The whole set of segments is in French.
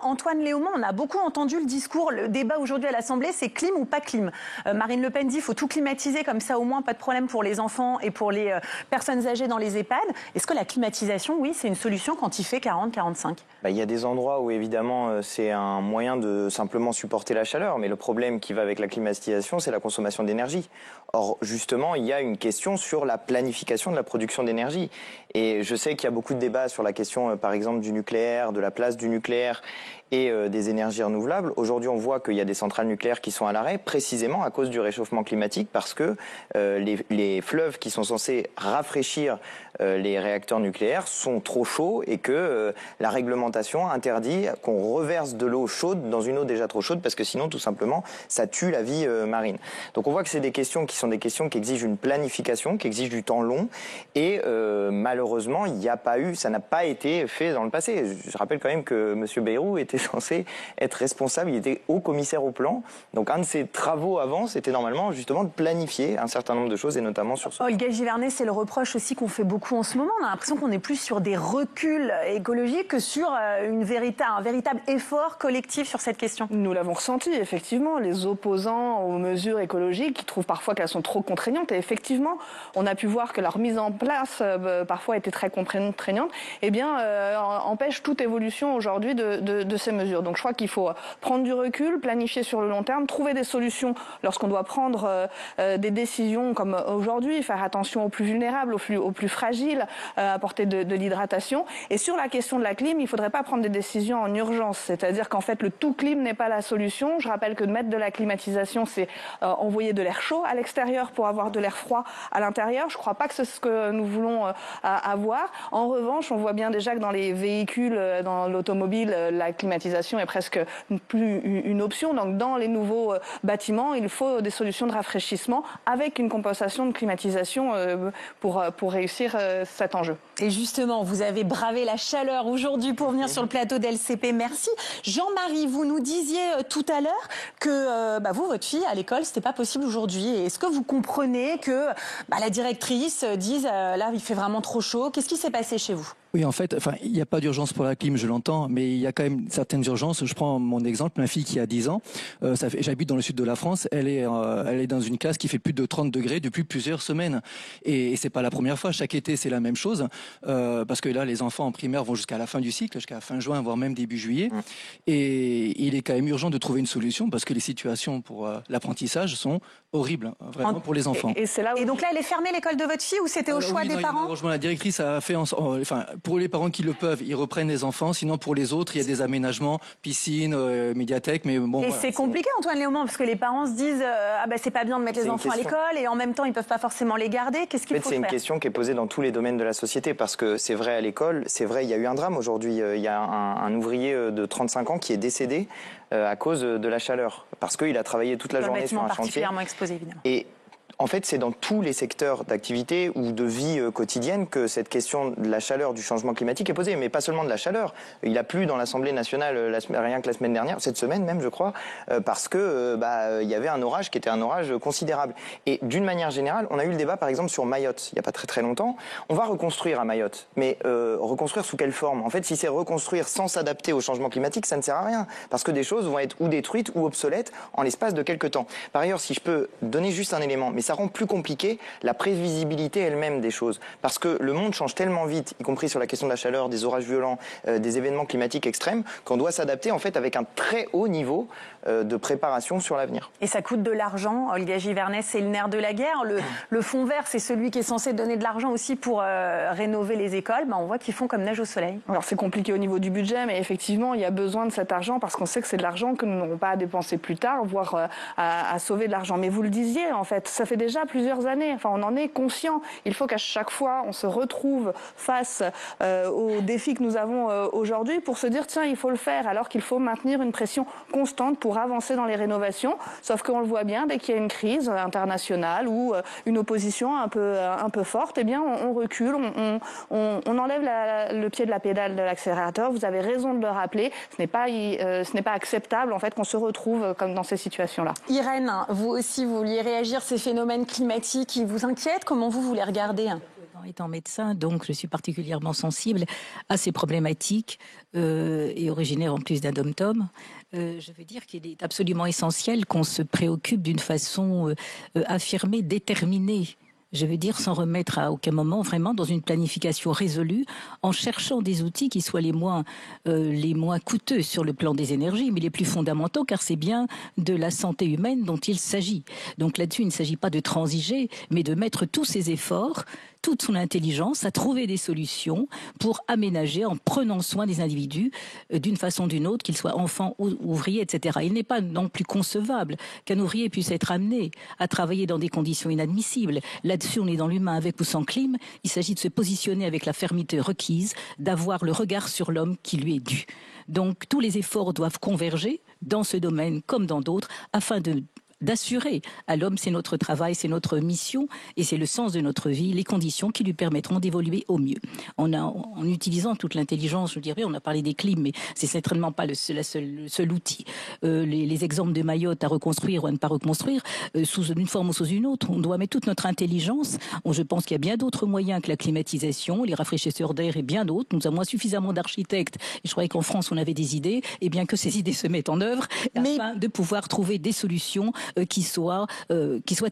Antoine Léaumont, on a beaucoup entendu le discours, le débat aujourd'hui à l'Assemblée, c'est clim ou pas clim. Marine Le Pen dit qu'il faut tout climatiser, comme ça au moins pas de problème pour les enfants et pour les personnes âgées dans les EHPAD. Est-ce que la climatisation, oui, c'est une solution quand il fait 40-45 ? Il y a des endroits où évidemment c'est un moyen de simplement supporter la chaleur, mais le problème qui va avec la climatisation, c'est la consommation d'énergie. Or justement, il y a une question sur la planification de la production d'énergie. Et je sais qu'il y a beaucoup de débats sur la question, par exemple, du nucléaire, de la place du nucléaire et des énergies renouvelables. Aujourd'hui, on voit qu'il y a des centrales nucléaires qui sont à l'arrêt, précisément à cause du réchauffement climatique, parce que les fleuves qui sont censés rafraîchir les réacteurs nucléaires sont trop chauds et que la réglementation interdit qu'on reverse de l'eau chaude dans une eau déjà trop chaude, parce que sinon, tout simplement, ça tue la vie marine. Donc on voit que c'est des questions qui sont des questions qui exigent une planification, qui exigent du temps long, et malheureusement, il n'y a pas eu, ça n'a pas été fait dans le passé. Je rappelle quand même que M. Bayrou était censé être responsable, il était haut commissaire au plan. Donc un de ses travaux avant, c'était normalement justement de planifier un certain nombre de choses, et notamment sur ce... Olga Givernet, c'est le reproche aussi qu'on fait beaucoup en ce moment. On a l'impression qu'on est plus sur des reculs écologiques que sur un véritable effort collectif sur cette question. Nous l'avons ressenti, effectivement. Les opposants aux mesures écologiques qui trouvent parfois qu'elles sont trop contraignantes. Et effectivement, on a pu voir que leur mise en place parfois était très contraignante. Eh bien, empêche toute évolution aujourd'hui de ces mesures. Donc je crois qu'il faut prendre du recul, planifier sur le long terme, trouver des solutions lorsqu'on doit prendre des décisions comme aujourd'hui, faire attention aux plus vulnérables, aux plus fragiles, apporter de l'hydratation. Et sur la question de la clim, il ne faudrait pas prendre des décisions en urgence. C'est-à-dire qu'en fait, le tout clim n'est pas la solution. Je rappelle que de mettre de la climatisation, c'est envoyer de l'air chaud à l'extérieur pour avoir de l'air froid à l'intérieur. Je ne crois pas que c'est ce que nous voulons avoir. En revanche, on voit bien déjà que dans les véhicules, dans l'automobile, la climatisation est presque plus une option. Donc dans les nouveaux bâtiments, il faut des solutions de rafraîchissement avec une compensation de climatisation pour réussir cet enjeu. Et justement, vous avez bravé la chaleur aujourd'hui pour venir sur le plateau d'LCP. Merci. Jean-Marie, vous nous disiez tout à l'heure que vous, votre fille, à l'école, c'était pas possible aujourd'hui. Est-ce que vous comprenez que la directrice dise là, il fait vraiment trop chaud? Qu'est-ce qui s'est passé chez vous? Oui, en fait, il n'y a pas d'urgence pour la clim, je l'entends, mais il y a quand même certaines urgences. Je prends mon exemple, ma fille qui a 10 ans, j'habite dans le sud de la France, elle est dans une classe qui fait plus de 30 degrés depuis plusieurs semaines. Et c'est pas la première fois, chaque été c'est la même chose, parce que là, les enfants en primaire vont jusqu'à la fin du cycle, jusqu'à fin juin, voire même début juillet. Et il est quand même urgent de trouver une solution, parce que les situations pour l'apprentissage sont horribles, vraiment, pour les enfants. Et donc là, elle est fermée, l'école de votre fille, ou c'était au choix des parents? Malheureusement, la directrice a fait pour les parents qui le peuvent, ils reprennent les enfants. Sinon, pour les autres, il y a des aménagements, piscine, médiathèque. Mais bon. Et voilà, c'est compliqué, Antoine Léaumont, parce que les parents se disent c'est pas bien de mettre les enfants à l'école, et en même temps, ils peuvent pas forcément les garder. Qu'est-ce qu'il faut faire? C'est une question qui est posée dans tous les domaines de la société, parce que c'est vrai à l'école, c'est vrai, il y a eu un drame aujourd'hui. Il y a un ouvrier de 35 ans qui est décédé à cause de la chaleur, parce qu'il a travaillé toute la journée sur un chantier. Particulièrement exposé, évidemment. Et en fait, c'est dans tous les secteurs d'activité ou de vie quotidienne que cette question de la chaleur, du changement climatique est posée. Mais pas seulement de la chaleur. Il a plu dans l'Assemblée nationale rien que la semaine dernière, cette semaine même, je crois, parce que il y avait un orage qui était un orage considérable. Et d'une manière générale, on a eu le débat, par exemple, sur Mayotte, il n'y a pas très longtemps. On va reconstruire à Mayotte, mais reconstruire sous quelle forme? En fait, si c'est reconstruire sans s'adapter au changement climatique, ça ne sert à rien, parce que des choses vont être ou détruites ou obsolètes en l'espace de quelques temps. Par ailleurs, si je peux donner juste un élément, mais ça rend plus compliqué la prévisibilité elle-même des choses. Parce que le monde change tellement vite, y compris sur la question de la chaleur, des orages violents, des événements climatiques extrêmes, qu'on doit s'adapter en fait avec un très haut niveau de préparation sur l'avenir. Et ça coûte de l'argent. Olga Givernet, c'est le nerf de la guerre. Le fonds vert, c'est celui qui est censé donner de l'argent aussi pour rénover les écoles. On voit qu'ils font comme neige au soleil. Alors c'est compliqué au niveau du budget, mais effectivement, il y a besoin de cet argent parce qu'on sait que c'est de l'argent que nous n'aurons pas à dépenser plus tard, voire à sauver de l'argent. Mais vous le disiez, en fait, ça fait déjà plusieurs années. Enfin, on en est conscient. Il faut qu'à chaque fois, on se retrouve face aux défis que nous avons aujourd'hui pour se dire, tiens, il faut le faire, alors qu'il faut maintenir une pression constante pour avancer dans les rénovations. Sauf qu'on le voit bien, dès qu'il y a une crise internationale ou une opposition un peu forte, eh bien, on recule, on enlève le pied de la pédale de l'accélérateur. Vous avez raison de le rappeler. Ce n'est pas acceptable, en fait, qu'on se retrouve comme dans ces situations-là. Irène, vous aussi, vous vouliez réagir, ces phénomènes climatiques qui vous inquiètent? Comment vous les regardez? Étant médecin, donc je suis particulièrement sensible à ces problématiques et originaire en plus d'un dom-tom. Je veux dire qu'il est absolument essentiel qu'on se préoccupe d'une façon affirmée, déterminée. Je veux dire, sans remettre à aucun moment vraiment dans une planification résolue, en cherchant des outils qui soient les moins coûteux sur le plan des énergies, mais les plus fondamentaux, car c'est bien de la santé humaine dont il s'agit. Donc là-dessus, il ne s'agit pas de transiger, mais de mettre tous ses efforts, toute son intelligence à trouver des solutions pour aménager en prenant soin des individus d'une façon ou d'une autre, qu'ils soient enfants ou ouvriers, etc. Il n'est pas non plus concevable qu'un ouvrier puisse être amené à travailler dans des conditions inadmissibles. Là-dessus, on est dans l'humain avec ou sans clim. Il s'agit de se positionner avec la fermeté requise, d'avoir le regard sur l'homme qui lui est dû. Donc tous les efforts doivent converger dans ce domaine comme dans d'autres afin d'assurer à l'homme, c'est notre travail, c'est notre mission et c'est le sens de notre vie, les conditions qui lui permettront d'évoluer au mieux. En utilisant toute l'intelligence, je dirais, on a parlé des clims, mais c'est certainement pas le seul outil. Les exemples de Mayotte à reconstruire ou à ne pas reconstruire, sous une forme ou sous une autre, on doit mettre toute notre intelligence. Je pense qu'il y a bien d'autres moyens que la climatisation, les rafraîchisseurs d'air et bien d'autres. Nous avons suffisamment d'architectes, et je croyais qu'en France on avait des idées, et bien que ces idées se mettent en œuvre, afin de pouvoir trouver des solutions qui soient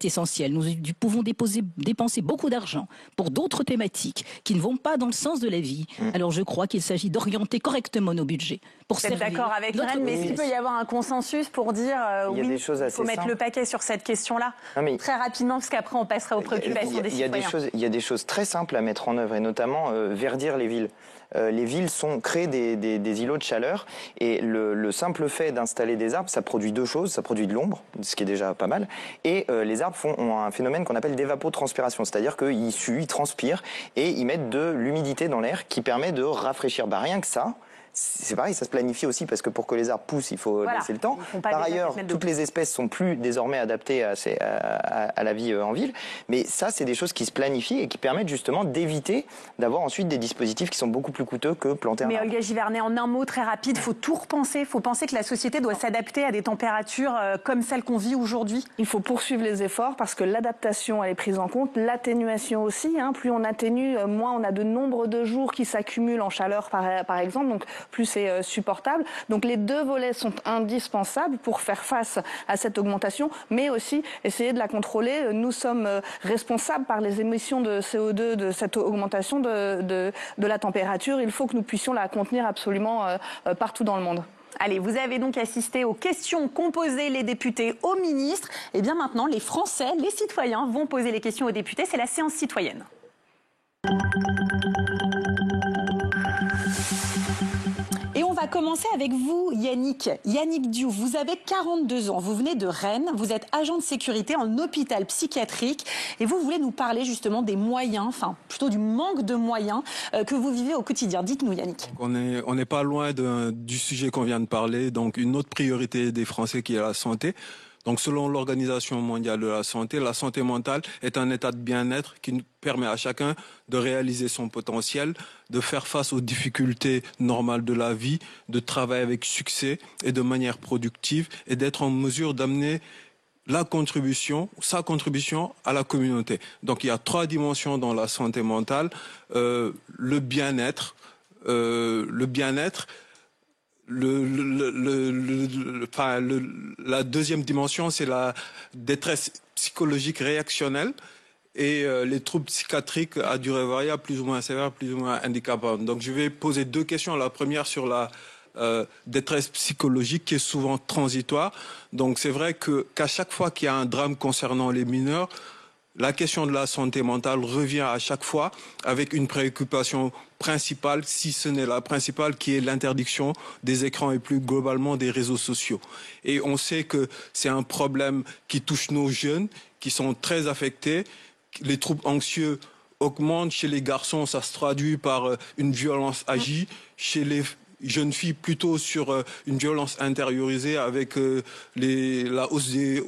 essentielles. Nous pouvons dépenser beaucoup d'argent pour d'autres thématiques qui ne vont pas dans le sens de la vie. Alors je crois qu'il s'agit d'orienter correctement nos budgets. Vous êtes d'accord avec Irène, mais est-ce qu'il peut y avoir un consensus pour dire oui, il faut mettre le paquet sur cette question-là très rapidement, parce qu'après on passera aux préoccupations des citoyens. Il y a des choses très simples à mettre en œuvre, et notamment verdir les villes. Les villes créent des îlots de chaleur, et le simple fait d'installer des arbres, ça produit deux choses. Ça produit de l'ombre, ce qui est déjà pas mal, et les arbres ont un phénomène qu'on appelle d'évapotranspiration, c'est-à-dire qu'ils suent, ils transpirent, et ils mettent de l'humidité dans l'air qui permet de rafraîchir. Rien que ça, c'est pareil, ça se planifie aussi, parce que pour que les arbres poussent, il faut laisser le temps. Par ailleurs, toutes les espèces sont plus désormais adaptées à la vie en ville, mais ça, c'est des choses qui se planifient et qui permettent justement d'éviter d'avoir ensuite des dispositifs qui sont beaucoup plus coûteux que planter un arbre. Mais Olga Givernet, en un mot très rapide, il faut tout repenser. Il faut penser que la société doit s'adapter à des températures comme celles qu'on vit aujourd'hui. Il faut poursuivre les efforts parce que l'adaptation, elle est prise en compte, l'atténuation aussi. Plus on atténue, moins on a de nombre de jours qui s'accumulent en chaleur, par exemple. Donc, plus c'est supportable. Donc les deux volets sont indispensables pour faire face à cette augmentation, mais aussi essayer de la contrôler. Nous sommes responsables par les émissions de CO2 de cette augmentation de la température. Il faut que nous puissions la contenir absolument partout dans le monde. Allez, vous avez donc assisté aux questions qu'ont posées les députés aux ministres. Et bien maintenant, les Français, les citoyens vont poser les questions aux députés. C'est la séance citoyenne. Et on va commencer avec vous, Yannick. Yannick Diouf, vous avez 42 ans, vous venez de Rennes, vous êtes agent de sécurité en hôpital psychiatrique et vous voulez nous parler justement des moyens, enfin plutôt du manque de moyens que vous vivez au quotidien. Dites-nous, Yannick. On n'est pas loin du sujet qu'on vient de parler, donc une autre priorité des Français qui est la santé. Donc, selon l'Organisation mondiale de la santé mentale est un état de bien-être qui permet à chacun de réaliser son potentiel, de faire face aux difficultés normales de la vie, de travailler avec succès et de manière productive et d'être en mesure d'amener sa contribution à la communauté. Donc, il y a 3 dimensions dans la santé mentale. Le bien-être, la deuxième dimension, c'est la détresse psychologique réactionnelle et les troubles psychiatriques à durée variable, plus ou moins sévères, plus ou moins handicapantes. Donc je vais poser 2 questions. La première sur la détresse psychologique qui est souvent transitoire. Donc c'est vrai qu'à chaque fois qu'il y a un drame concernant les mineurs, la question de la santé mentale revient à chaque fois avec une préoccupation principale, si ce n'est la principale, qui est l'interdiction des écrans et plus globalement des réseaux sociaux. Et on sait que c'est un problème qui touche nos jeunes, qui sont très affectés. Les troubles anxieux augmentent. Chez les garçons, ça se traduit par une violence agie. Chez les jeunes filles, plutôt sur une violence intériorisée avec la hausse des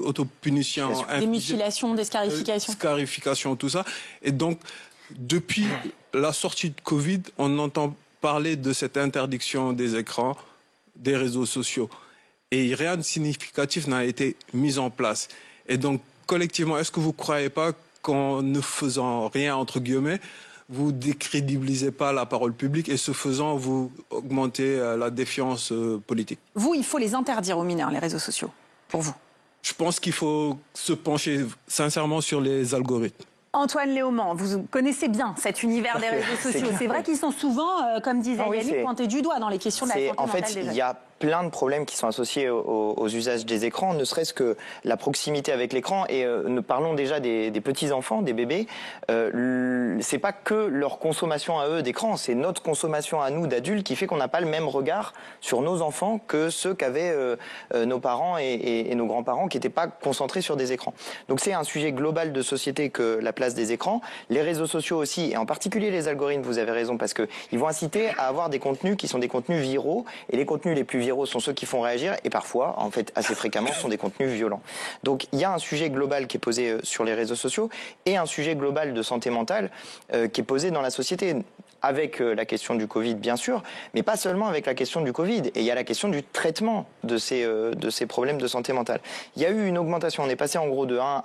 autopunitions. Des mutilations, des scarifications. Scarifications, tout ça. Et donc, depuis la sortie de Covid, on entend parler de cette interdiction des écrans, des réseaux sociaux. Et rien de significatif n'a été mis en place. Et donc, collectivement, est-ce que vous ne croyez pas qu'en ne faisant rien, entre guillemets, vous décrédibilisez pas la parole publique et ce faisant, vous augmentez la défiance politique. Vous, il faut les interdire aux mineurs, les réseaux sociaux, pour vous? Je pense qu'il faut se pencher sincèrement sur les algorithmes. Antoine Léaumont, vous connaissez bien cet univers des réseaux sociaux. C'est vrai qu'ils sont souvent, comme disait Yannick, pointés du doigt dans les questions de la santé mentale des jeunes. En fait, il y a plein de problèmes qui sont associés aux usages des écrans, ne serait-ce que la proximité avec l'écran. Et parlons déjà des petits-enfants, des bébés. C'est pas que leur consommation à eux d'écran, c'est notre consommation à nous d'adultes qui fait qu'on n'a pas le même regard sur nos enfants que ceux qu'avaient nos parents et nos grands-parents qui n'étaient pas concentrés sur des écrans. Donc c'est un sujet global de société que la place des écrans. Les réseaux sociaux aussi, et en particulier les algorithmes, vous avez raison, parce qu'ils vont inciter à avoir des contenus qui sont des contenus viraux, et les contenus les plus viraux sont ceux qui font réagir, et parfois, en fait, assez fréquemment, sont des contenus violents. Donc il y a un sujet global qui est posé sur les réseaux sociaux, et un sujet global de santé mentale qui est posé dans la société, avec la question du Covid, bien sûr, mais pas seulement avec la question du Covid. Et il y a la question du traitement de ces problèmes de santé mentale. Il y a eu une augmentation. On est passé en gros de 1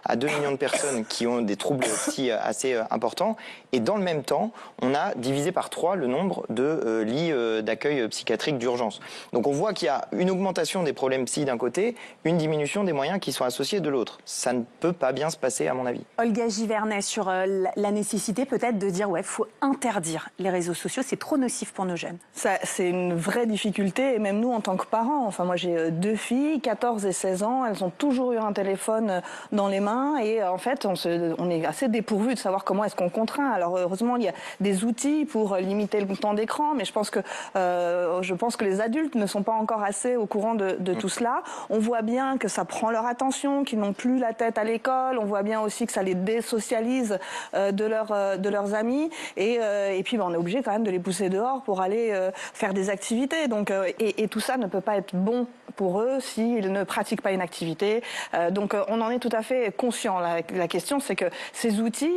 à 2 millions de personnes qui ont des troubles psy assez importants. Et dans le même temps, on a divisé par 3 le nombre de lits d'accueil psychiatrique d'urgence. Donc on voit qu'il y a une augmentation des problèmes psy d'un côté, une diminution des moyens qui sont associés de l'autre. Ça ne peut pas bien se passer, à mon avis. Olga Givernet, sur la nécessité peut-être de dire, ouais, il faut interdire les réseaux sociaux, c'est trop nocif pour nos jeunes. C'est une vraie difficulté, et même nous en tant que parents. Enfin, moi j'ai 2 filles, 14 et 16 ans, elles ont toujours eu un téléphone dans les mains, et en fait on est assez dépourvu de savoir comment est-ce qu'on contraint. Alors heureusement il y a des outils pour limiter le temps d'écran, mais je pense que les adultes ne sont pas encore assez au courant de tout cela. On voit bien que ça prend leur attention, qu'ils n'ont plus la tête à l'école, on voit bien aussi que ça les désocialise de leurs amis, et puis on est obligé quand même de les pousser dehors pour aller faire des activités. Donc, et tout ça ne peut pas être bon pour eux s'ils ne pratiquent pas une activité. Donc on en est tout à fait conscient. La question, c'est que ces outils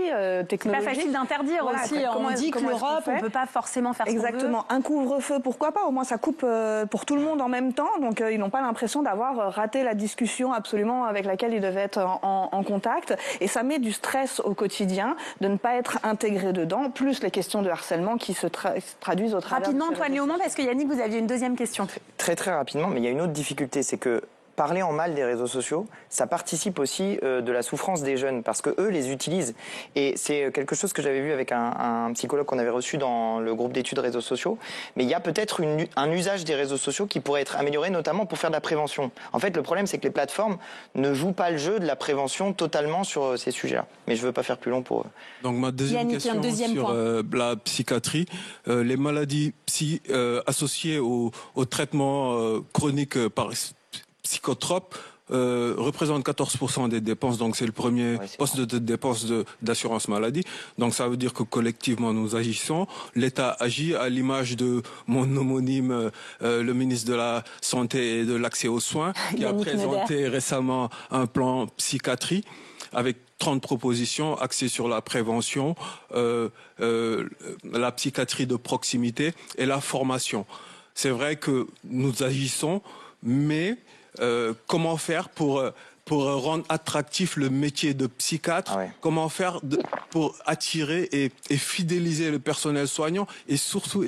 technologiques... C'est pas facile d'interdire, voilà, aussi. On dit que l'Europe, on ne peut pas forcément faire ce qu'on veut. Exactement. Un couvre-feu, pourquoi pas? Au moins ça coupe pour tout le monde en même temps. Donc ils n'ont pas l'impression d'avoir raté la discussion absolument avec laquelle ils devaient être en contact. Et ça met du stress au quotidien de ne pas être intégré dedans, plus les questions de harcèlement qui se traduisent au travers... Rapidement, Antoine Léaumont, parce que Yannick, vous aviez une deuxième question. Très très rapidement, mais il y a une autre difficulté, c'est que parler en mal des réseaux sociaux, ça participe aussi de la souffrance des jeunes, parce que eux les utilisent. Et c'est quelque chose que j'avais vu avec un psychologue qu'on avait reçu dans le groupe d'études réseaux sociaux. Mais il y a peut-être un usage des réseaux sociaux qui pourrait être amélioré, notamment pour faire de la prévention. En fait, le problème, c'est que les plateformes ne jouent pas le jeu de la prévention totalement sur ces sujets-là. Mais je ne veux pas faire plus long pour eux. Donc ma deuxième question sur la psychiatrie, les maladies associées au traitement chronique par psychotropes représente 14% des dépenses, donc c'est le premier poste de dépenses d'assurance maladie. Donc ça veut dire que collectivement nous agissons. L'État agit à l'image de mon homonyme, le ministre de la Santé et de l'Accès aux soins, qui a présenté récemment un plan psychiatrie avec 30 propositions axées sur la prévention, la psychiatrie de proximité et la formation. C'est vrai que nous agissons, mais comment faire pour rendre attractif le métier de psychiatre, comment faire pour attirer et fidéliser le personnel soignant, et surtout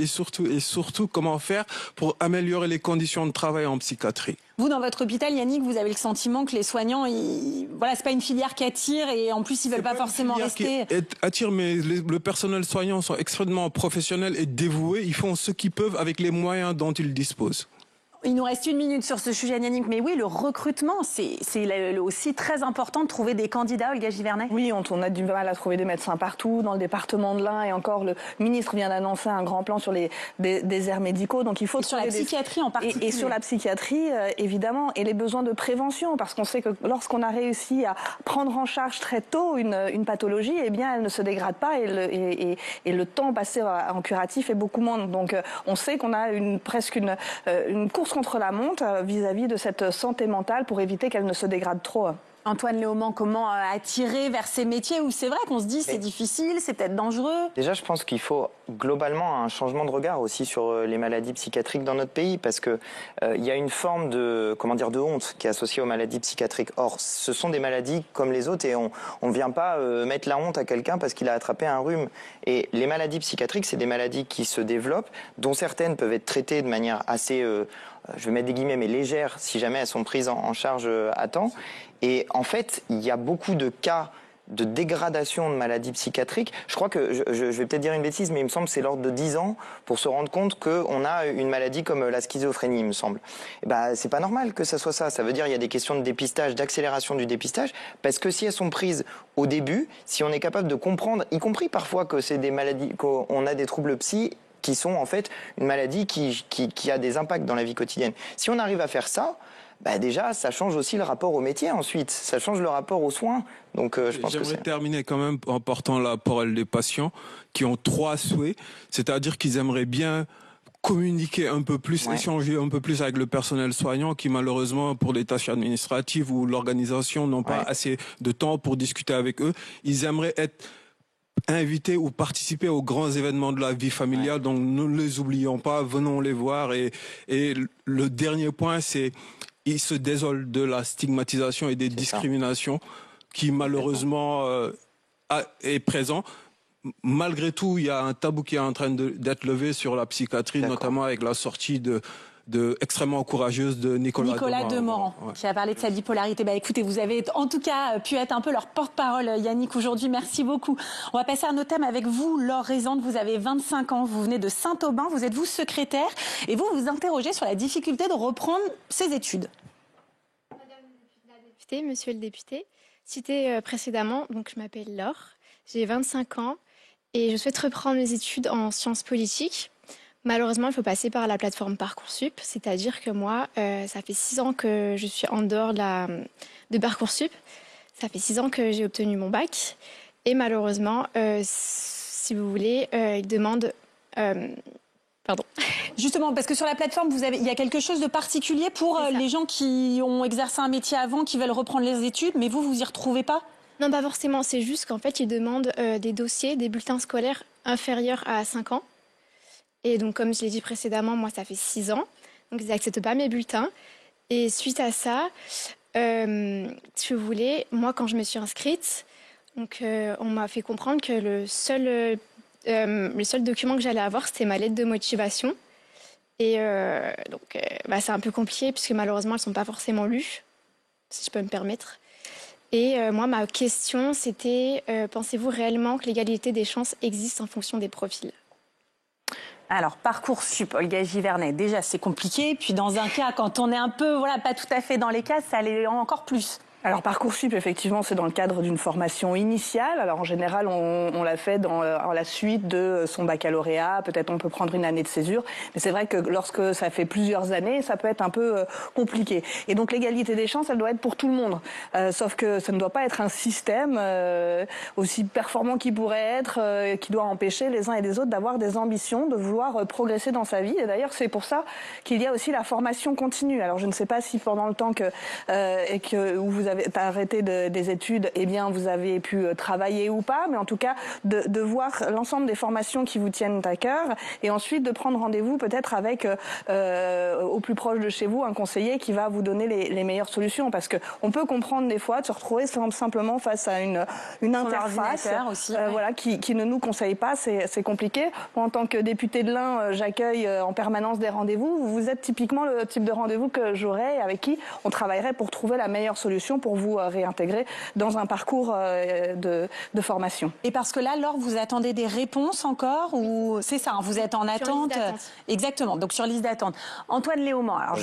comment faire pour améliorer les conditions de travail en psychiatrie. Vous, dans votre hôpital, Yannick, vous avez le sentiment que les soignants, voilà, c'est pas une filière qui attire, et en plus ils veulent pas forcément rester. Attire, mais le personnel soignant sont extrêmement professionnels et dévoués. Ils font ce qu'ils peuvent avec les moyens dont ils disposent. Il nous reste 1 minute sur ce sujet, Yannick, mais oui, le recrutement, c'est aussi très important de trouver des candidats, Olga Givernet. Oui, on a du mal à trouver des médecins partout, dans le département de l'Ain, et encore le ministre vient d'annoncer un grand plan sur les déserts médicaux, donc il faut... Sur la psychiatrie en particulier. Et sur la psychiatrie, évidemment, et les besoins de prévention, parce qu'on sait que lorsqu'on a réussi à prendre en charge très tôt une pathologie, eh bien, elle ne se dégrade pas, et le temps passé en curatif est beaucoup moins. Donc on sait qu'on a presque une course contre la montre vis-à-vis de cette santé mentale pour éviter qu'elle ne se dégrade trop. Antoine Léaumont, comment attirer vers ces métiers où c'est vrai qu'on se dit c'est difficile, c'est peut-être dangereux? Déjà, je pense qu'il faut globalement un changement de regard aussi sur les maladies psychiatriques dans notre pays, parce que il y a une forme de honte qui est associée aux maladies psychiatriques. Or, ce sont des maladies comme les autres et on ne vient pas mettre la honte à quelqu'un parce qu'il a attrapé un rhume. Et les maladies psychiatriques, c'est des maladies qui se développent, dont certaines peuvent être traitées de manière assez, je vais mettre des guillemets, mais légère, si jamais elles sont prises en charge à temps. Et en fait, il y a beaucoup de cas de dégradation de maladies psychiatriques. Je crois que, je vais peut-être dire une bêtise, mais il me semble que c'est l'ordre de 10 ans pour se rendre compte qu'on a une maladie comme la schizophrénie, il me semble. Et c'est pas normal que ça soit ça. Ça veut dire qu'il y a des questions de dépistage, d'accélération du dépistage, parce que si elles sont prises au début, si on est capable de comprendre, y compris parfois que c'est des maladies, qu'on a des troubles psy, qui sont en fait une maladie qui a des impacts dans la vie quotidienne. Si on arrive à faire ça, déjà, ça change aussi le rapport au métier ensuite. Ça change le rapport aux soins. Donc, je pense que j'aimerais terminer quand même en portant la parole des patients qui ont 3 souhaits. C'est-à-dire qu'ils aimeraient bien communiquer un peu plus, échanger un peu plus avec le personnel soignant qui malheureusement pour les tâches administratives ou l'organisation n'ont pas assez de temps pour discuter avec eux. Ils aimeraient être invités ou participer aux grands événements de la vie familiale. Donc ne les oublions pas, venons les voir. Et le dernier point, c'est ils se désolent de la stigmatisation et des discriminations qui malheureusement est présent. Malgré tout, il y a un tabou qui est en train d'être levé sur la psychiatrie, notamment avec la sortie extrêmement courageuse de Nicolas Demorand, qui a parlé de sa bipolarité. Écoutez, vous avez en tout cas pu être un peu leur porte-parole, Yannick, aujourd'hui. Merci beaucoup. On va passer à un autre thème avec vous, Laure Rézante. Vous avez 25 ans, vous venez de Saint-Aubin, vous êtes secrétaire et vous vous interrogez sur la difficulté de reprendre ses études. Madame la députée, monsieur le député, cité précédemment, donc je m'appelle Laure, j'ai 25 ans et je souhaite reprendre mes études en sciences politiques. Malheureusement, il faut passer par la plateforme Parcoursup, c'est-à-dire que moi, ça fait 6 ans que je suis en dehors de Parcoursup. Ça fait 6 ans que j'ai obtenu mon bac. Et malheureusement, si vous voulez, il demande... Pardon. Justement, parce que sur la plateforme, il y a quelque chose de particulier pour les gens qui ont exercé un métier avant, qui veulent reprendre les études, mais vous y retrouvez pas ? Non, pas forcément. C'est juste qu'en fait, ils demandent des dossiers, des bulletins scolaires inférieurs à 5 ans. Et donc, comme je l'ai dit précédemment, moi, ça fait 6 ans. Donc, ils n'acceptent pas mes bulletins. Et suite à ça, si vous voulez, moi, quand je me suis inscrite, donc, on m'a fait comprendre que le seul document que j'allais avoir, c'était ma lettre de motivation. Et c'est un peu compliqué, puisque malheureusement, elles ne sont pas forcément lues, si je peux me permettre. Et moi, ma question, c'était, pensez-vous réellement que l'égalité des chances existe en fonction des profils ? Alors, Parcoursup, Olga Givernet, déjà c'est compliqué. Puis dans un cas, quand on est un peu, pas tout à fait dans les cases, ça l'est encore plus. Alors Parcoursup, effectivement, c'est dans le cadre d'une formation initiale. Alors en général, on l'a fait dans la suite de son baccalauréat. Peut-être on peut prendre une année de césure. Mais c'est vrai que lorsque ça fait plusieurs années, ça peut être un peu compliqué. Et donc l'égalité des chances, elle doit être pour tout le monde. Sauf que ça ne doit pas être un système aussi performant qu'il pourrait être, qui doit empêcher les uns et les autres d'avoir des ambitions, de vouloir progresser dans sa vie. Et d'ailleurs, c'est pour ça qu'il y a aussi la formation continue. Alors je ne sais pas si pendant le temps où vous avez arrêté des études, eh bien vous avez pu travailler ou pas, mais en tout cas de voir l'ensemble des formations qui vous tiennent à cœur et ensuite de prendre rendez-vous peut-être avec au plus proche de chez vous un conseiller qui va vous donner les meilleures solutions, parce que on peut comprendre des fois de se retrouver simplement face à une interface aussi, qui ne nous conseille pas, c'est compliqué. Moi, en tant que députée de l'Ain, j'accueille en permanence des rendez-vous. Vous êtes typiquement le type de rendez-vous que j'aurais, avec qui on travaillerait pour trouver la meilleure solution pour vous réintégrer dans un parcours de formation. Et parce que là, Laure, vous attendez des réponses encore, ou c'est ça, vous êtes en attente? Exactement, donc sur liste d'attente. Antoine Léaumont, alors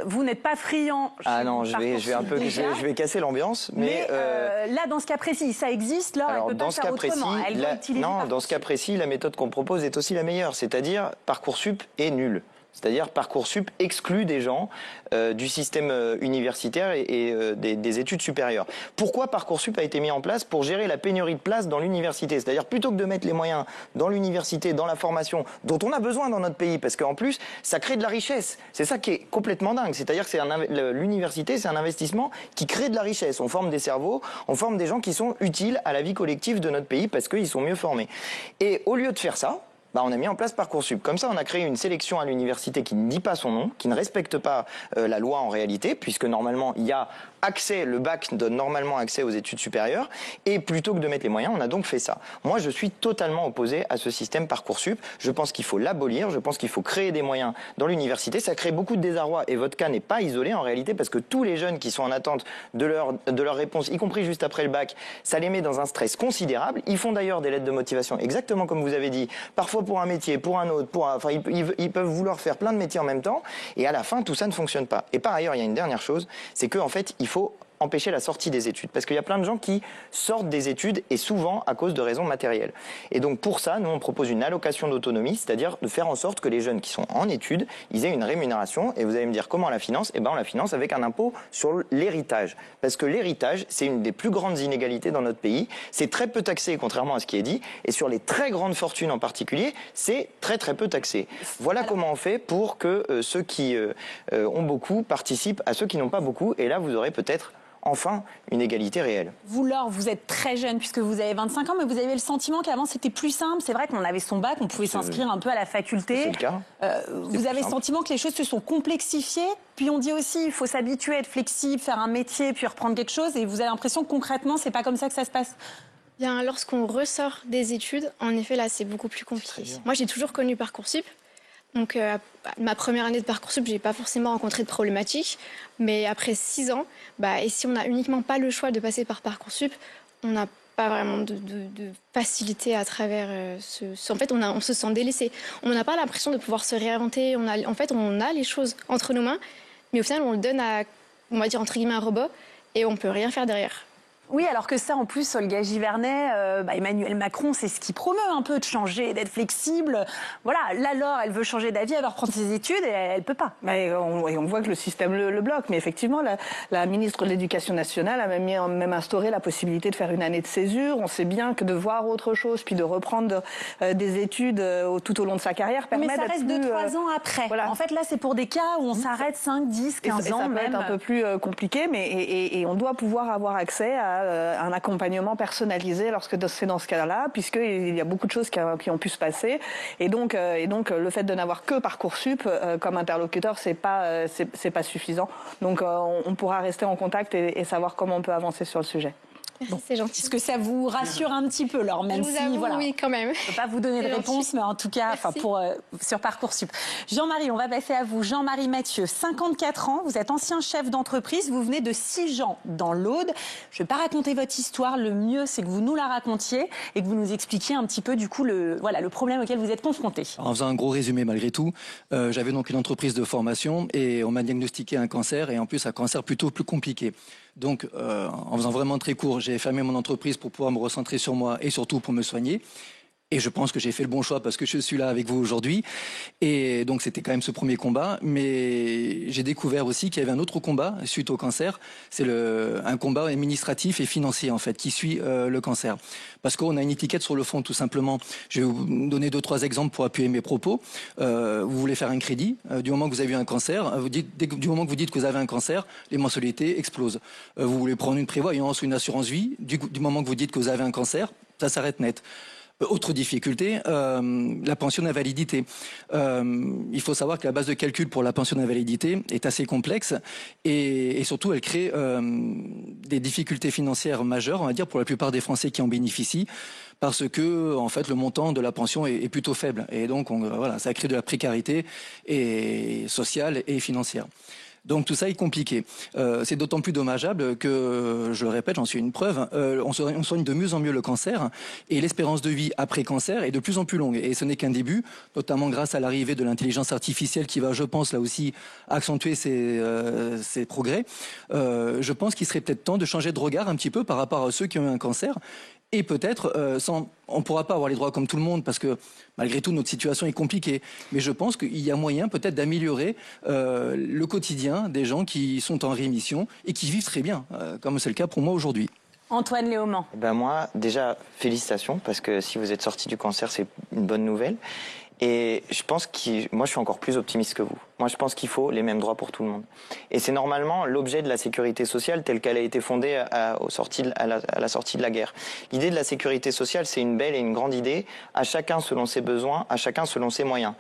vous n'êtes pas friand. Ah non, je vais casser l'ambiance, mais là, dans ce cas précis, ça existe. Laure, elle peut pas faire autrement. Dans ce cas précis, la méthode qu'on propose est aussi la meilleure, c'est-à-dire Parcoursup est nul. C'est-à-dire Parcoursup exclut des gens du système universitaire et des études supérieures. Pourquoi Parcoursup a été mis en place? Pour gérer la pénurie de places dans l'université. C'est-à-dire plutôt que de mettre les moyens dans l'université, dans la formation, dont on a besoin dans notre pays, parce qu'en plus, ça crée de la richesse. C'est ça qui est complètement dingue. C'est-à-dire que l'université, c'est un investissement qui crée de la richesse. On forme des cerveaux, on forme des gens qui sont utiles à la vie collective de notre pays parce qu'ils sont mieux formés. Et au lieu de faire ça, on a mis en place Parcoursup. Comme ça, on a créé une sélection à l'université qui ne dit pas son nom, qui ne respecte pas la loi en réalité, puisque normalement, il y a accès, le bac donne normalement accès aux études supérieures, et plutôt que de mettre les moyens, on a donc fait ça. Moi, je suis totalement opposé à ce système Parcoursup. Je pense qu'il faut l'abolir, je pense qu'il faut créer des moyens dans l'université. Ça crée beaucoup de désarroi, et votre cas n'est pas isolé en réalité, parce que tous les jeunes qui sont en attente de leur réponse, y compris juste après le bac, ça les met dans un stress considérable. Ils font d'ailleurs des lettres de motivation, exactement comme vous avez dit, parfois pour un métier, pour un autre, ils peuvent vouloir faire plein de métiers en même temps, et à la fin, tout ça ne fonctionne pas. Et par ailleurs, il y a une dernière chose, c'est qu'en fait, il faut empêcher la sortie des études. Parce qu'il y a plein de gens qui sortent des études et souvent à cause de raisons matérielles. Et donc pour ça, nous on propose une allocation d'autonomie, c'est-à-dire de faire en sorte que les jeunes qui sont en études, ils aient une rémunération. Et vous allez me dire comment on la finance ? Eh bien on la finance avec un impôt sur l'héritage. Parce que l'héritage, c'est une des plus grandes inégalités dans notre pays. C'est très peu taxé, contrairement à ce qui est dit. Et sur les très grandes fortunes en particulier, c'est très très peu taxé. Voilà comment on fait pour que ceux qui ont beaucoup participent à ceux qui n'ont pas beaucoup. Et là, vous aurez peut-être enfin une égalité réelle. Vous, Laure, vous êtes très jeune puisque vous avez 25 ans, mais vous avez le sentiment qu'avant c'était plus simple. C'est vrai qu'on avait son bac, on pouvait s'inscrire un peu à la faculté. C'est le cas. Vous avez le sentiment que les choses se sont complexifiées. Puis on dit aussi il faut s'habituer à être flexible, faire un métier, puis reprendre quelque chose. Et vous avez l'impression que concrètement, c'est pas comme ça que ça se passe. Bien, lorsqu'on ressort des études, en effet, là, c'est beaucoup plus compliqué. Moi, j'ai toujours connu Parcoursup. Donc, ma première année de Parcoursup, j'ai pas forcément rencontré de problématiques. Mais après 6 ans, et si on n'a uniquement pas le choix de passer par Parcoursup, on n'a pas vraiment de facilité à travers en fait, on se sent délaissé. On n'a pas l'impression de pouvoir se réinventer. On a les choses entre nos mains, mais au final, on le donne à, on va dire, entre guillemets, un robot, et on peut rien faire derrière. Oui, alors que ça, en plus, Olga Givernet, Emmanuel Macron, c'est ce qu'il promeut un peu, de changer, d'être flexible. Voilà, là, Laure, elle veut changer d'avis, elle veut reprendre ses études et elle peut pas. Et on voit que le système le bloque. Mais effectivement, la ministre de l'Éducation nationale a même instauré la possibilité de faire une année de césure. On sait bien que de voir autre chose, puis de reprendre des études tout au long de sa carrière permet d'être plus... Mais ça reste 2-3 ans après. Voilà. En fait, là, c'est pour des cas où on s'arrête 5, 10, 15 ans. Ça peut même. être un peu plus compliqué, mais et on doit pouvoir avoir accès à un accompagnement personnalisé lorsque c'est dans ce cas-là, puisqu'il y a beaucoup de choses qui ont pu se passer. Et donc le fait de n'avoir que Parcoursup comme interlocuteur, c'est pas suffisant. Donc on pourra rester en contact et savoir comment on peut avancer sur le sujet. Bon. C'est gentil. Est-ce que ça vous rassure un petit peu, Laure, même si voilà, oui, quand même. Je ne peux pas vous donner de réponse, mais en tout cas, sur Parcoursup. Jean-Marie, on va passer à vous. Jean-Marie Mathieu, 54 ans, vous êtes ancien chef d'entreprise, vous venez de Sigean dans l'Aude. Je ne vais pas raconter votre histoire, le mieux c'est que vous nous la racontiez et que vous nous expliquiez un petit peu du coup le problème auquel vous êtes confronté. En faisant un gros résumé malgré tout, j'avais donc une entreprise de formation et on m'a diagnostiqué un cancer et en plus un cancer plutôt plus compliqué. Donc, en faisant vraiment très court, j'ai fermé mon entreprise pour pouvoir me recentrer sur moi et surtout pour me soigner. Et je pense que j'ai fait le bon choix parce que je suis là avec vous aujourd'hui. Et donc, c'était quand même ce premier combat. Mais j'ai découvert aussi qu'il y avait un autre combat suite au cancer. C'est un combat administratif et financier, en fait, qui suit le cancer. Parce qu'on a une étiquette sur le fond, tout simplement. Je vais vous donner 2-3 exemples pour appuyer mes propos. Vous voulez faire un crédit. Du moment que vous avez eu un cancer, du moment que vous dites que vous avez un cancer, les mensualités explosent. Vous voulez prendre une prévoyance ou une assurance vie. Du moment que vous dites que vous avez un cancer, ça s'arrête net. Autre difficulté, la pension d'invalidité. Il faut savoir que la base de calcul pour la pension d'invalidité est assez complexe et surtout elle crée des difficultés financières majeures, on va dire, pour la plupart des Français qui en bénéficient, parce que en fait le montant de la pension est plutôt faible et donc ça crée de la précarité sociale et financière. Donc tout ça est compliqué. C'est d'autant plus dommageable que, je le répète, j'en suis une preuve, on soigne de mieux en mieux le cancer et l'espérance de vie après cancer est de plus en plus longue. Et ce n'est qu'un début, notamment grâce à l'arrivée de l'intelligence artificielle qui va, je pense, là aussi, accentuer ces progrès. Je pense qu'il serait peut-être temps de changer de regard un petit peu par rapport à ceux qui ont eu un cancer. Et peut-être, on ne pourra pas avoir les droits comme tout le monde parce que malgré tout, notre situation est compliquée. Mais je pense qu'il y a moyen peut-être d'améliorer le quotidien des gens qui sont en rémission et qui vivent très bien, comme c'est le cas pour moi aujourd'hui. Antoine Léaumont. Moi, déjà, félicitations, parce que si vous êtes sorti du cancer, c'est une bonne nouvelle. Et moi je suis encore plus optimiste que vous. Moi je pense qu'il faut les mêmes droits pour tout le monde. Et c'est normalement l'objet de la sécurité sociale telle qu'elle a été fondée à la sortie de la guerre. L'idée de la sécurité sociale, c'est une belle et une grande idée, à chacun selon ses besoins, à chacun selon ses moyens.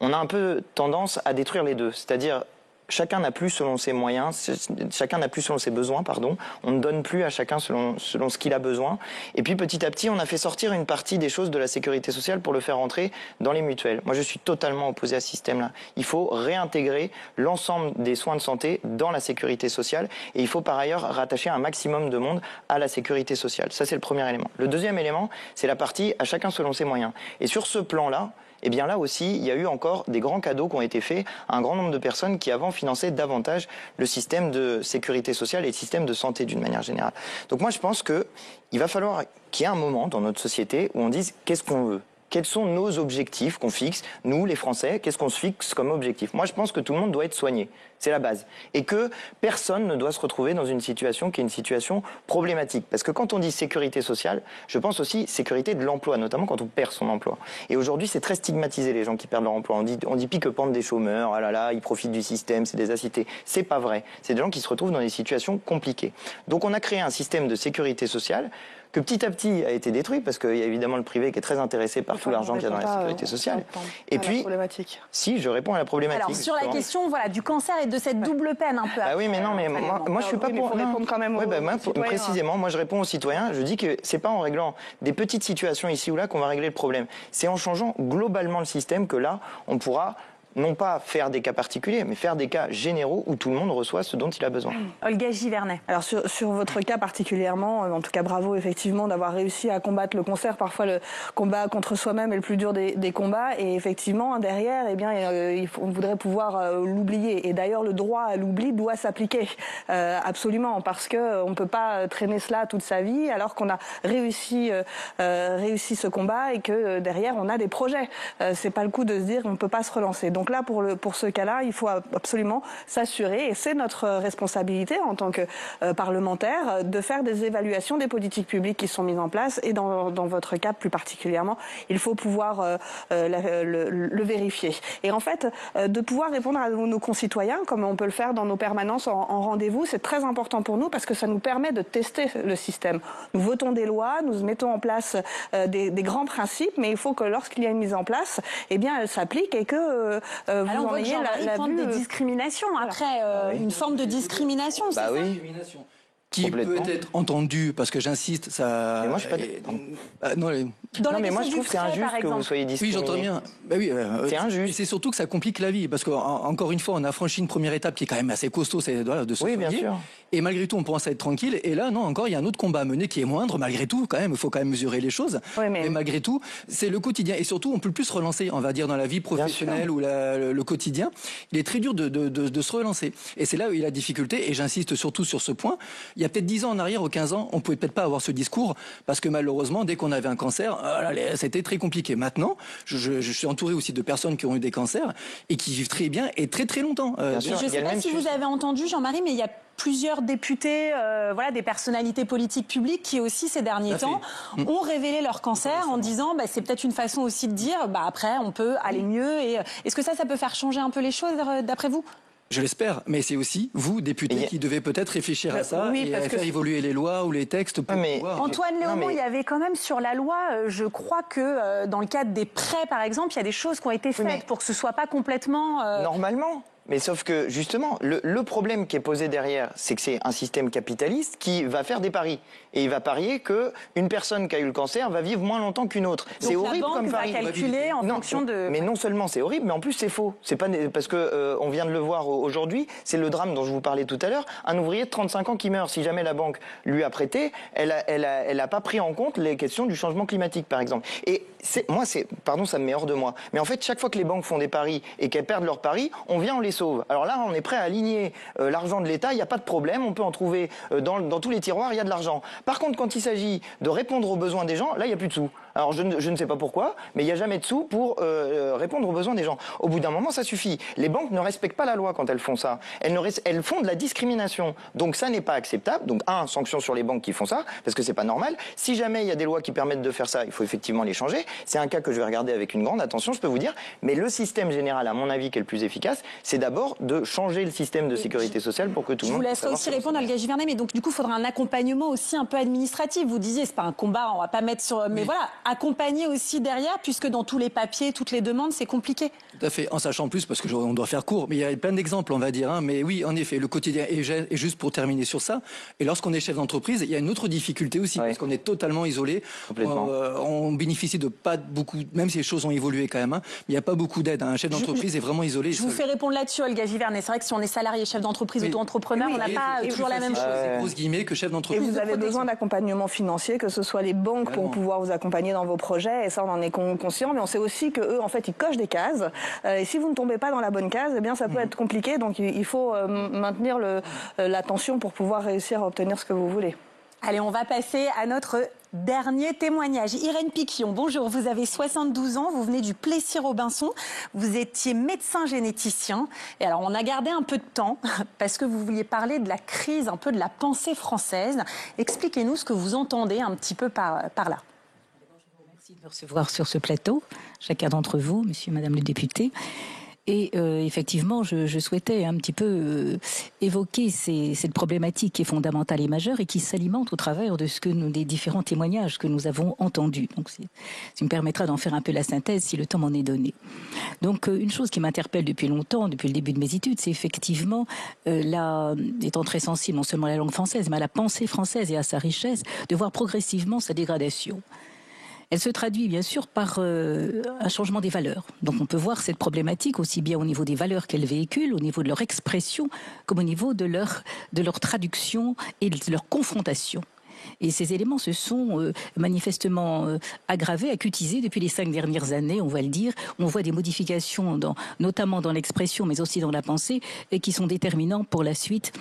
On a un peu tendance à détruire les deux, c'est-à-dire chacun n'a plus selon ses moyens, chacun n'a plus selon ses besoins, pardon. On ne donne plus à chacun selon ce qu'il a besoin. Et puis petit à petit, on a fait sortir une partie des choses de la sécurité sociale pour le faire entrer dans les mutuelles. Moi, je suis totalement opposé à ce système-là. Il faut réintégrer l'ensemble des soins de santé dans la sécurité sociale et il faut par ailleurs rattacher un maximum de monde à la sécurité sociale. Ça, c'est le premier élément. Le deuxième élément, c'est la partie à chacun selon ses moyens. Et sur ce plan-là, eh bien là aussi, il y a eu encore des grands cadeaux qui ont été faits à un grand nombre de personnes qui avant finançaient davantage le système de sécurité sociale et le système de santé d'une manière générale. Donc moi je pense qu'il va falloir qu'il y ait un moment dans notre société où on dise qu'est-ce qu'on veut. Quels sont nos objectifs qu'on fixe, nous les Français, qu'est-ce qu'on se fixe comme objectif? Moi je pense que tout le monde doit être soigné, c'est la base. Et que personne ne doit se retrouver dans une situation qui est une situation problématique. Parce que quand on dit sécurité sociale, je pense aussi sécurité de l'emploi, notamment quand on perd son emploi. Et aujourd'hui c'est très stigmatisé les gens qui perdent leur emploi. On dit pique-pente des chômeurs, ah là là, ils profitent du système, c'est des incités. C'est pas vrai, c'est des gens qui se retrouvent dans des situations compliquées. Donc on a créé un système de sécurité sociale que petit à petit a été détruit parce qu'il y a évidemment le privé qui est très intéressé par tout l'argent qu'il y a dans la sécurité sociale. Et puis, si je réponds à la problématique. Alors sur la question du cancer et de cette double peine un peu. Ah oui, mais non, mais moi je suis pas pour répondre quand même précisément, moi je réponds aux citoyens. Je dis que c'est pas en réglant des petites situations ici ou là qu'on va régler le problème. C'est en changeant globalement le système que là on pourra non pas faire des cas particuliers, mais faire des cas généraux où tout le monde reçoit ce dont il a besoin. Olga Givernet. Alors sur votre cas particulièrement, en tout cas bravo effectivement d'avoir réussi à combattre le cancer. Parfois le combat contre soi-même est le plus dur des combats et effectivement derrière, eh bien, on voudrait pouvoir l'oublier. Et d'ailleurs le droit à l'oubli doit s'appliquer absolument parce que on peut pas traîner cela toute sa vie alors qu'on a réussi ce combat et que derrière on a des projets. C'est pas le coup de se dire on peut pas se relancer. Donc là, pour ce cas-là, il faut absolument s'assurer, et c'est notre responsabilité en tant que parlementaire, de faire des évaluations des politiques publiques qui sont mises en place. Et dans votre cas plus particulièrement, il faut pouvoir le vérifier. Et en fait, de pouvoir répondre à nos concitoyens, comme on peut le faire dans nos permanences en rendez-vous, c'est très important pour nous parce que ça nous permet de tester le système. Nous votons des lois, nous mettons en place des grands principes, mais il faut que lorsqu'il y a une mise en place, eh bien, elle s'applique et que vous en ayez la vue des discriminations. Après, une forme de discrimination, c'est ça oui. Qui peut être entendu, parce que j'insiste, ça... Mais moi, je suis pas... mais moi, je trouve que c'est injuste que vous soyez discriminé. Oui, j'entends bien. Bah oui, c'est injuste. C'est surtout que ça complique la vie, parce qu'encore une fois, on a franchi une première étape qui est quand même assez costaud, c'est de se soigner. Oui, bien sûr. Et malgré tout, on pense à être tranquille. Et là, non, encore, il y a un autre combat à mener qui est moindre, malgré tout, quand même. Il faut quand même mesurer les choses. Oui, mais malgré tout, c'est le quotidien. Et surtout, on peut plus se relancer, on va dire, dans la vie professionnelle ou le quotidien. Il est très dur de se relancer. Et c'est là où il y a la difficulté. Et j'insiste surtout sur ce point. Il y a peut-être 10 ans en arrière, ou 15 ans, on pouvait peut-être pas avoir ce discours parce que malheureusement, dès qu'on avait un cancer, c'était très compliqué. Maintenant, je suis entouré aussi de personnes qui ont eu des cancers et qui vivent très bien et très très longtemps. Je ne sais pas si vous avez entendu, Jean-Marie, mais il y a plusieurs députés, des personnalités politiques publiques qui aussi ces derniers temps ont révélé leur cancer en disant c'est peut-être une façon aussi de dire après on peut aller mieux. Et est-ce que ça peut faire changer un peu les choses d'après vous ? Je l'espère, mais c'est aussi vous, députés, qui devez peut-être réfléchir à ça et à faire évoluer les lois ou les textes pour pouvoir... Antoine Léaumont, il y avait quand même sur la loi, je crois que dans le cadre des prêts, par exemple, il y a des choses qui ont été faites pour que ce soit pas complètement... Normalement. Mais sauf que, justement, le problème qui est posé derrière, c'est que c'est un système capitaliste qui va faire des paris. Et il va parier qu'une personne qui a eu le cancer va vivre moins longtemps qu'une autre. C'est horrible comme pari. Donc la banque va calculer en fonction de... Mais non seulement c'est horrible, mais en plus c'est faux. C'est pas parce que on vient de le voir aujourd'hui, c'est le drame dont je vous parlais tout à l'heure. Un ouvrier de 35 ans qui meurt, si jamais la banque lui a prêté, elle a pas pris en compte les questions du changement climatique, par exemple. Et pardon, ça me met hors de moi. Mais en fait, chaque fois que les banques font des paris et qu'elles perdent leurs paris, on vient, on les sauve. Alors là, on est prêt à aligner l'argent de l'État, il n'y a pas de problème, on peut en trouver dans tous les tiroirs, il y a de l'argent. Par contre, quand il s'agit de répondre aux besoins des gens, là, il n'y a plus de sous. Alors je ne sais pas pourquoi, mais il n'y a jamais de sous pour répondre aux besoins des gens. Au bout d'un moment, ça suffit. Les banques ne respectent pas la loi quand elles font ça. Elles font de la discrimination. Donc ça n'est pas acceptable. Donc sanction sur les banques qui font ça, parce que c'est pas normal. Si jamais il y a des lois qui permettent de faire ça, il faut effectivement les changer. C'est un cas que je vais regarder avec une grande attention, je peux vous dire. Mais le système général, à mon avis, qui est le plus efficace, c'est d'abord de changer le système de sécurité sociale pour que tout le monde... Je vous laisserai aussi répondre, Olga Givernet, mais donc du coup, il faudra un accompagnement aussi un peu administratif. Vous disiez, c'est pas un combat, on va pas mettre sur... Mais voilà, accompagner aussi derrière, puisque dans tous les papiers, toutes les demandes, c'est compliqué. Tout à fait, en sachant plus, parce qu'on doit faire court, mais il y a plein d'exemples, on va dire. Hein, mais oui, en effet, le quotidien est juste pour terminer sur ça. Et lorsqu'on est chef d'entreprise, il y a une autre difficulté aussi, parce qu'on est totalement isolé. On bénéficie de pas beaucoup, même si les choses ont évolué quand même, hein, mais il n'y a pas beaucoup d'aide. Un chef d'entreprise est vraiment isolé. Je vous fais répondre là-dessus, Olga Givernet. C'est vrai que si on est salarié, chef d'entreprise, auto-entrepreneur, on n'a pas toujours la même chose. C'est grosse guillemets que chef d'entreprise. Et vous avez besoin d'accompagnement financier, que ce soit les banques pour pouvoir vous accompagner dans vos projets, et ça on en est conscient, mais on sait aussi qu'eux, en fait, ils cochent des cases, et si vous ne tombez pas dans la bonne case, eh bien ça peut être compliqué, donc il faut maintenir l'attention pour pouvoir réussir à obtenir ce que vous voulez. Allez, on va passer à notre dernier témoignage. Irène Piquion, bonjour, vous avez 72 ans, vous venez du Plessis-Robinson, vous étiez médecin généticien, et alors on a gardé un peu de temps, parce que vous vouliez parler de la crise, un peu de la pensée française. Expliquez-nous ce que vous entendez un petit peu par là. Merci de me recevoir sur ce plateau, chacun d'entre vous, monsieur et madame le député. Et effectivement, je souhaitais un petit peu évoquer cette problématique qui est fondamentale et majeure et qui s'alimente au travers de des différents témoignages que nous avons entendus. Donc, ça me permettra d'en faire un peu la synthèse si le temps m'en est donné. Donc, une chose qui m'interpelle depuis longtemps, depuis le début de mes études, c'est effectivement, étant très sensible non seulement à la langue française, mais à la pensée française et à sa richesse, de voir progressivement sa dégradation. Elle se traduit bien sûr par un changement des valeurs. Donc on peut voir cette problématique aussi bien au niveau des valeurs qu'elles véhiculent, au niveau de leur expression, comme au niveau de leur traduction et de leur confrontation. Et ces éléments se sont manifestement aggravés, acutisés depuis les 5 dernières années, on va le dire. On voit des modifications, notamment dans l'expression, mais aussi dans la pensée, et qui sont déterminants pour la suite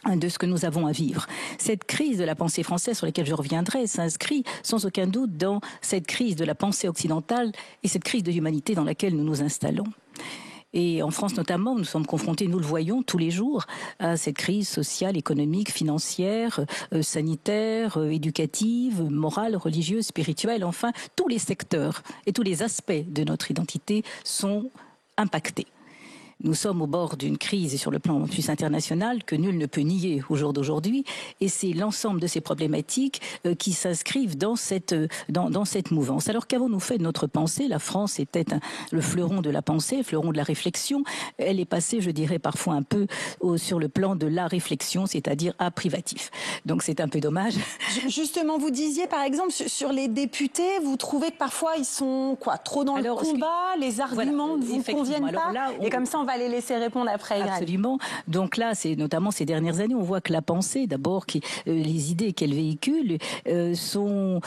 de ce que nous avons à vivre. Cette crise de la pensée française sur laquelle je reviendrai s'inscrit sans aucun doute dans cette crise de la pensée occidentale et cette crise de l'humanité dans laquelle nous nous installons. Et en France notamment, nous sommes confrontés, nous le voyons tous les jours, à cette crise sociale, économique, financière, sanitaire, éducative, morale, religieuse, spirituelle. Enfin, tous les secteurs et tous les aspects de notre identité sont impactés. Nous sommes au bord d'une crise et sur le plan plus international que nul ne peut nier au jour d'aujourd'hui. Et c'est l'ensemble de ces problématiques qui s'inscrivent dans cette mouvance. Alors qu'avons-nous fait de notre pensée? La France était le fleuron de la pensée, le fleuron de la réflexion. Elle est passée, je dirais, parfois un peu sur le plan de la réflexion, c'est-à-dire à privatif. Donc c'est un peu dommage. Justement, vous disiez par exemple sur les députés, vous trouvez que parfois ils sont trop dans le combat, les arguments ne vous conviennent pas, et comme ça on va les laisser répondre après. Absolument. Donc là, c'est notamment ces dernières années, on voit que la pensée, d'abord, les idées qu'elle véhicule sont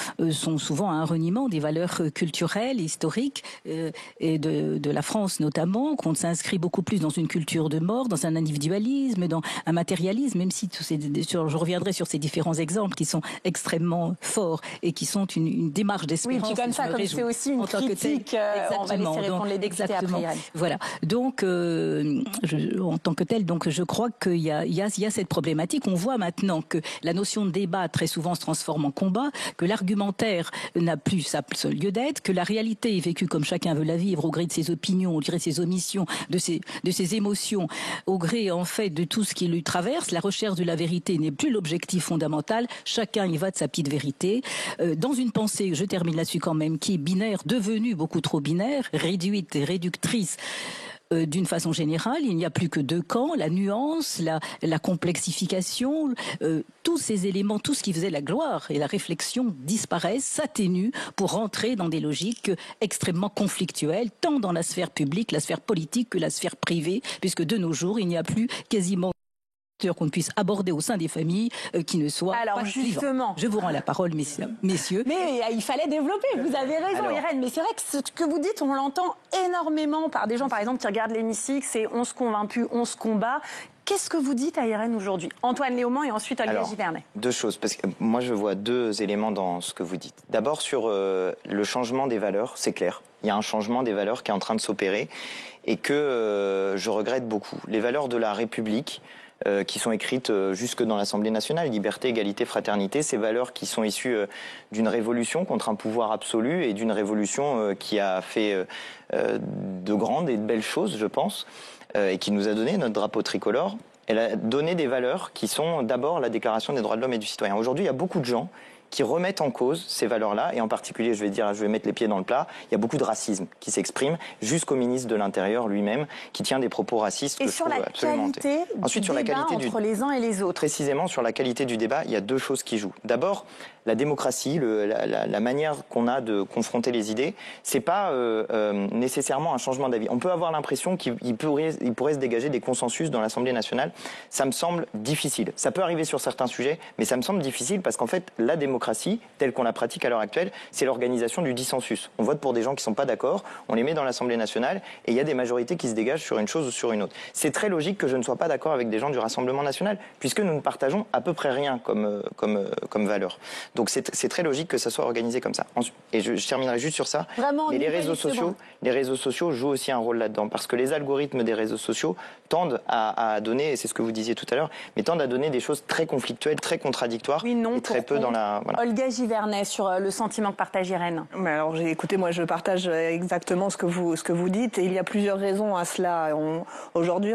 souvent un reniement des valeurs culturelles, historiques, et de la France notamment, qu'on s'inscrit beaucoup plus dans une culture de mort, dans un individualisme, dans un matérialisme, même si je reviendrai sur ces différents exemples qui sont extrêmement forts et qui sont une démarche d'espérance. Oui, puis comme ça, comme c'est aussi une critique, on va laisser répondre les députés après. Voilà. Donc, en tant que tel, donc je crois qu'il y a cette problématique. On voit maintenant que la notion de débat très souvent se transforme en combat, que l'argumentaire n'a plus sa lieu d'être, que la réalité est vécue comme chacun veut la vivre, au gré de ses opinions, au gré de ses omissions, de ses émotions, au gré en fait de tout ce qui lui traverse. La recherche de la vérité n'est plus l'objectif fondamental. Chacun y va de sa petite vérité. Dans une pensée, je termine là-dessus quand même, qui est binaire, devenue beaucoup trop binaire, réduite et réductrice. D'une façon générale, il n'y a plus que 2 camps, la nuance, la complexification, tous ces éléments, tout ce qui faisait la gloire et la réflexion disparaissent, s'atténuent pour rentrer dans des logiques extrêmement conflictuelles, tant dans la sphère publique, la sphère politique que la sphère privée, puisque de nos jours, il n'y a plus quasiment qu'on puisse aborder au sein des familles qui ne soit alors pas justement suivant. Je vous rends la parole, messieurs. Mais il fallait développer, vous avez raison Irène, mais c'est vrai que ce que vous dites, on l'entend énormément par des gens par exemple qui regardent l'hémicycle, c'est on se convainc plus, on se combat. Qu'est-ce que vous dites à Irène aujourd'hui? Antoine Léaumont et ensuite Olga Givernet. Deux choses, parce que moi je vois deux éléments dans ce que vous dites. D'abord sur le changement des valeurs, c'est clair. Il y a un changement des valeurs qui est en train de s'opérer et que je regrette beaucoup. Les valeurs de la République, qui sont écrites jusque dans l'Assemblée nationale, liberté, égalité, fraternité, ces valeurs qui sont issues d'une révolution contre un pouvoir absolu et d'une révolution qui a fait de grandes et de belles choses, je pense, et qui nous a donné notre drapeau tricolore. Elle a donné des valeurs qui sont d'abord la Déclaration des droits de l'homme et du citoyen. Aujourd'hui, il y a beaucoup de gens qui remettent en cause ces valeurs-là, et en particulier, je vais mettre les pieds dans le plat, il y a beaucoup de racisme qui s'exprime, jusqu'au ministre de l'Intérieur lui-même, qui tient des propos racistes que je trouve absolument honteux. Ensuite, sur la qualité entre les uns et les autres. Précisément, sur la qualité du débat, il y a deux choses qui jouent. D'abord, la démocratie, la manière qu'on a de confronter les idées, c'est pas nécessairement un changement d'avis. On peut avoir l'impression qu'il pourrait se dégager des consensus dans l'Assemblée nationale. Ça me semble difficile. Ça peut arriver sur certains sujets, mais ça me semble difficile parce qu'en fait, la démocratie, telle qu'on la pratique à l'heure actuelle, c'est l'organisation du dissensus. On vote pour des gens qui ne sont pas d'accord, on les met dans l'Assemblée nationale et il y a des majorités qui se dégagent sur une chose ou sur une autre. C'est très logique que je ne sois pas d'accord avec des gens du Rassemblement national, puisque nous ne partageons à peu près rien comme valeur. Donc c'est très logique que ça soit organisé comme ça. Et je terminerai juste sur ça. Vraiment, mais les réseaux sociaux jouent aussi un rôle là-dedans, parce que les algorithmes des réseaux sociaux tendent à donner, et c'est ce que vous disiez tout à l'heure, mais tendent à donner des choses très conflictuelles, très contradictoires, et très peu dans la... Voilà. Olga Givernet, sur le sentiment que partage Irène. Mais alors, écoutez, moi je partage exactement ce que vous dites, et il y a plusieurs raisons à cela. Aujourd'hui,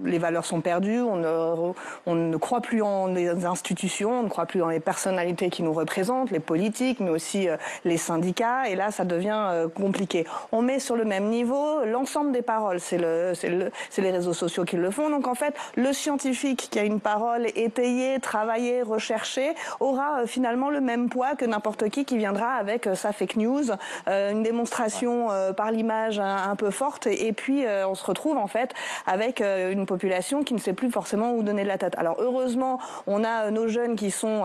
les valeurs sont perdues, on ne croit plus en les institutions, on ne croit plus dans les personnalités qui nous représentent, les politiques, mais aussi les syndicats, et là ça devient compliqué. On met sur le même niveau l'ensemble des paroles, c'est les réseaux sociaux qui le font, donc en fait, le scientifique qui a une parole étayée, travaillée, recherchée, aura finalement le même poids que n'importe qui viendra avec sa fake news, une démonstration par l'image un peu forte, et puis on se retrouve en fait avec une population qui ne sait plus forcément où donner de la tête. Alors heureusement, on a nos jeunes qui sont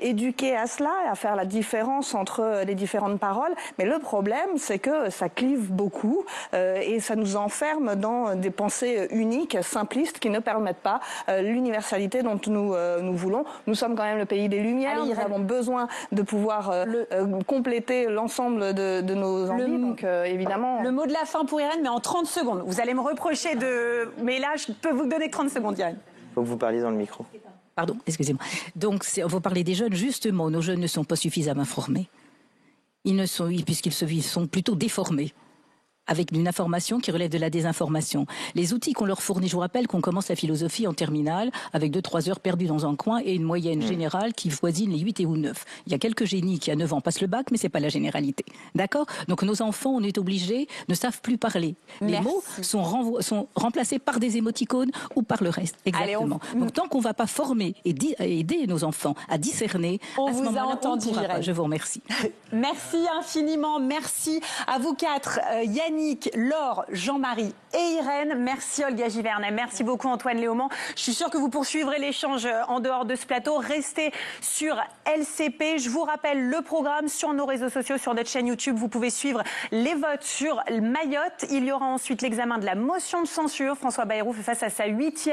éduqués à cela, à faire la différence entre les différentes paroles, mais le problème c'est que ça clive beaucoup et ça nous enferme dans des pensées uniques, simplistes, qui ne permettent pas l'universalité dont nous voulons. Nous sommes quand même le pays des Lumières, nous avons besoin de pouvoir compléter l'ensemble de nos envies, donc évidemment... Le mot de la fin pour Irène, mais en 30 secondes. Vous allez me reprocher de... Mais là, je peux vous donner 30 secondes, Irène. Il faut que vous parliez dans le micro. Pardon, excusez-moi. Donc, vous parlez des jeunes, justement, nos jeunes ne sont pas suffisamment formés. Puisqu'ils sont plutôt déformés, avec une information qui relève de la désinformation. Les outils qu'on leur fournit, je vous rappelle qu'on commence la philosophie en terminale avec 2-3 heures perdues dans un coin et une moyenne générale qui voisine les 8 et ou 9. Il y a quelques génies qui à 9 ans passent le bac, mais c'est pas la généralité. D'accord? Donc nos enfants, on est obligés, ne savent plus parler. Les mots sont remplacés par des émoticônes ou par le reste. Exactement. Allez, donc tant qu'on va pas former et aider nos enfants à discerner, on vous a entendu, Irène. Je vous remercie. Merci infiniment. Merci à vous quatre. Yannick, Laure, Jean-Marie et Irène. Merci Olga Givernet. Merci beaucoup Antoine Léaumont. Je suis sûre que vous poursuivrez l'échange en dehors de ce plateau. Restez sur LCP. Je vous rappelle le programme sur nos réseaux sociaux, sur notre chaîne YouTube. Vous pouvez suivre les votes sur Mayotte. Il y aura ensuite l'examen de la motion de censure. François Bayrou fait face à sa 8e,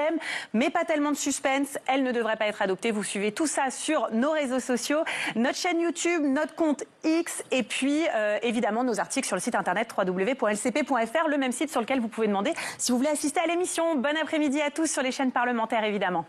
mais pas tellement de suspense. Elle ne devrait pas être adoptée. Vous suivez tout ça sur nos réseaux sociaux, notre chaîne YouTube, notre compte X et puis évidemment nos articles sur le site internet www.lcp.fr, le même site sur lequel vous pouvez demander si vous voulez assister à l'émission. Bon après-midi à tous sur les chaînes parlementaires évidemment.